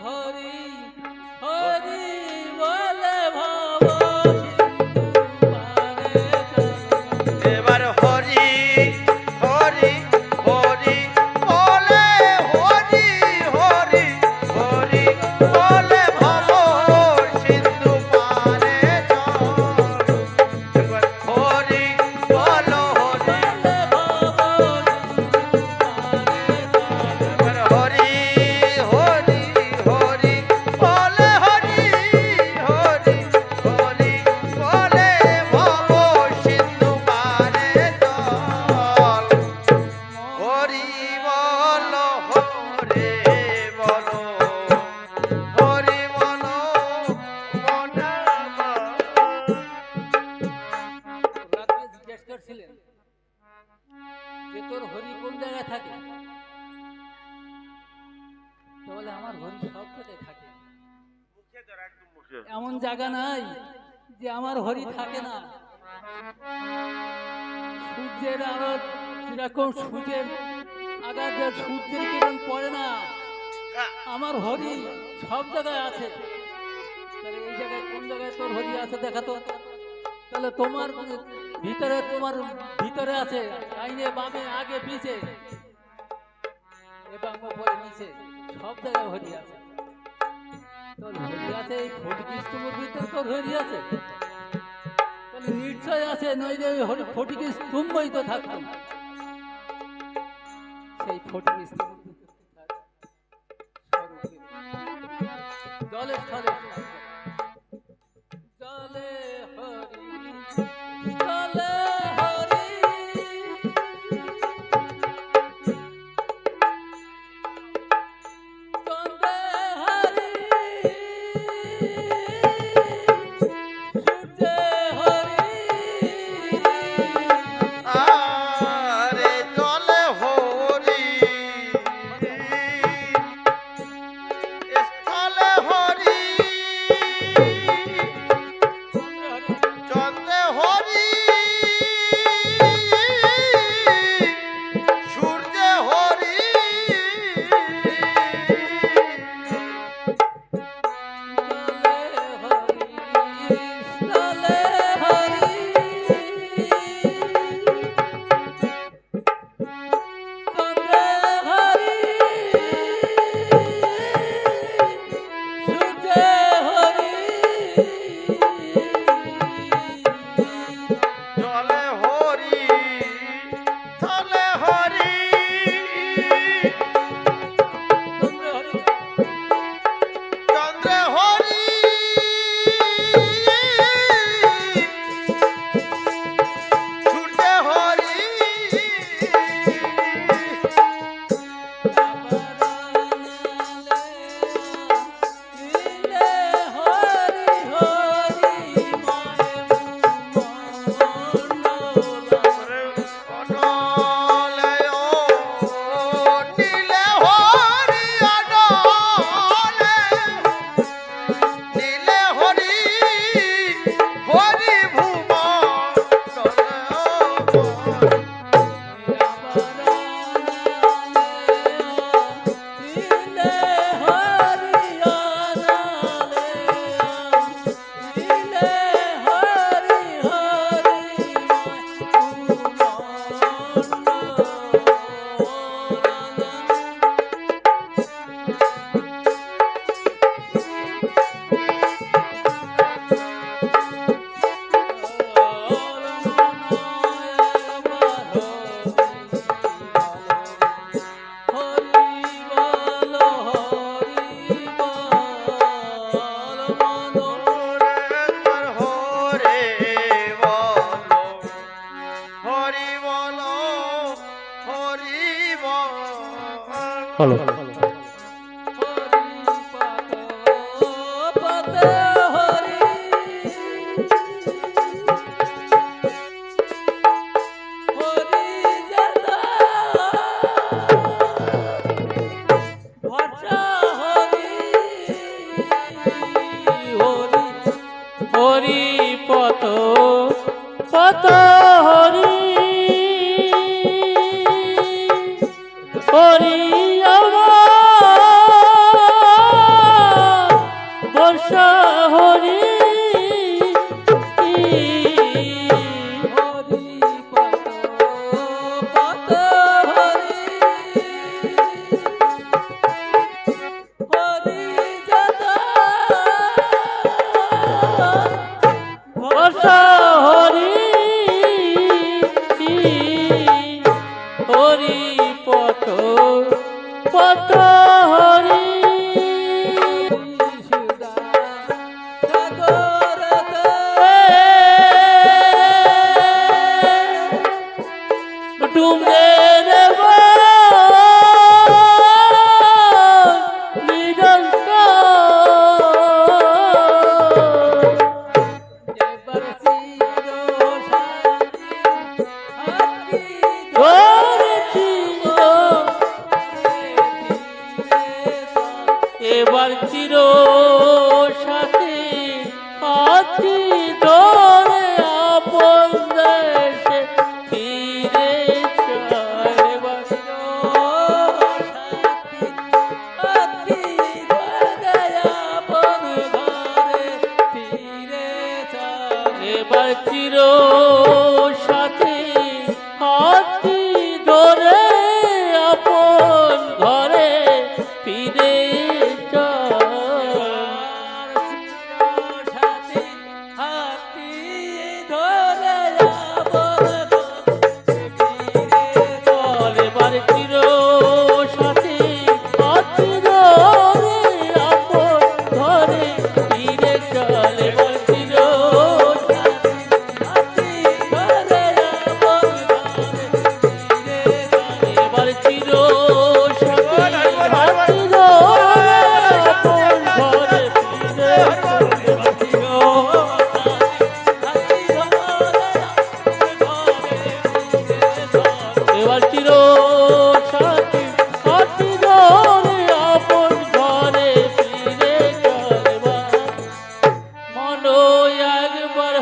হরি হরি বলে ভব এবার হরি হরি হরি বলে হরি হরি হরি বলে ভব সিন্ধু পারে এবার হরি বলো হরি এবার হরি হরি হরি বলে হরি হরি হরি বলে ভব সিন্ধু পারে জল হরি বলো হরে বলো হরি বলো রাত্রে জিজ্ঞেস করছিলেন যে তোর হরি কোন জায়গায় থাকে, তো বলে আমার হরি সব জায়গায় থাকে, এমন জায়গা নাই যে আমার হরি থাকে না। সূর্যের আলো যেরকম সূর্যের আঘাত দিয়ে সূর্যের কিরণ পড়ে না, আমার হরি সব জায়গায় আছে। তাহলে এই জায়গায় কোন জায়গায় তোর হরি আছে দেখা তো। তাহলে তোমার ভিতরে আছে, ডাইনে বামে আগে পিছে এবং উপরে নিচে সব জায়গায় হরি আছে। তোর হরি আছে এই ফটিকস্তম্ভের ভিতরে তোর হরি আছে, তাহলে নিশ্চয় আছে, নইলে ওই ফটিকস্তম্ভই তো থাকতো না। সেই ফটিকস্তম্ভের ভিতরে জলে স্থলে জলে হরি জলে হরি চন্দ্রে হরি সূর্যে হরি আরে জলে হরি স্থলে হরি চন্দ্রে হরি সূর্যে হরি জলে হরি চন্দ্রে হরি সূর্যে হরি জলে হরি স্থলে হরি চন্দ্রে হরি সূর্যে হরি অনলে ও নীলে হরি অনলে নীলে হরি হরি ভুবন হরে বলো হরি বলো হরি বল হ্যালো হরি পত পত হরি হরি আমার এবার চির সাথে হাতি ধরে আপন দেশে ফিরে চল। এবার চির সাথী হাতি ধরে আপন ঘরে ফিরে চল। এবার চির সাথী হাতি ধরে আপন ঘরে ফিরে এবার চির সাথী হাতি ধরে আপন ঘরে ফিরে চল। মন একবার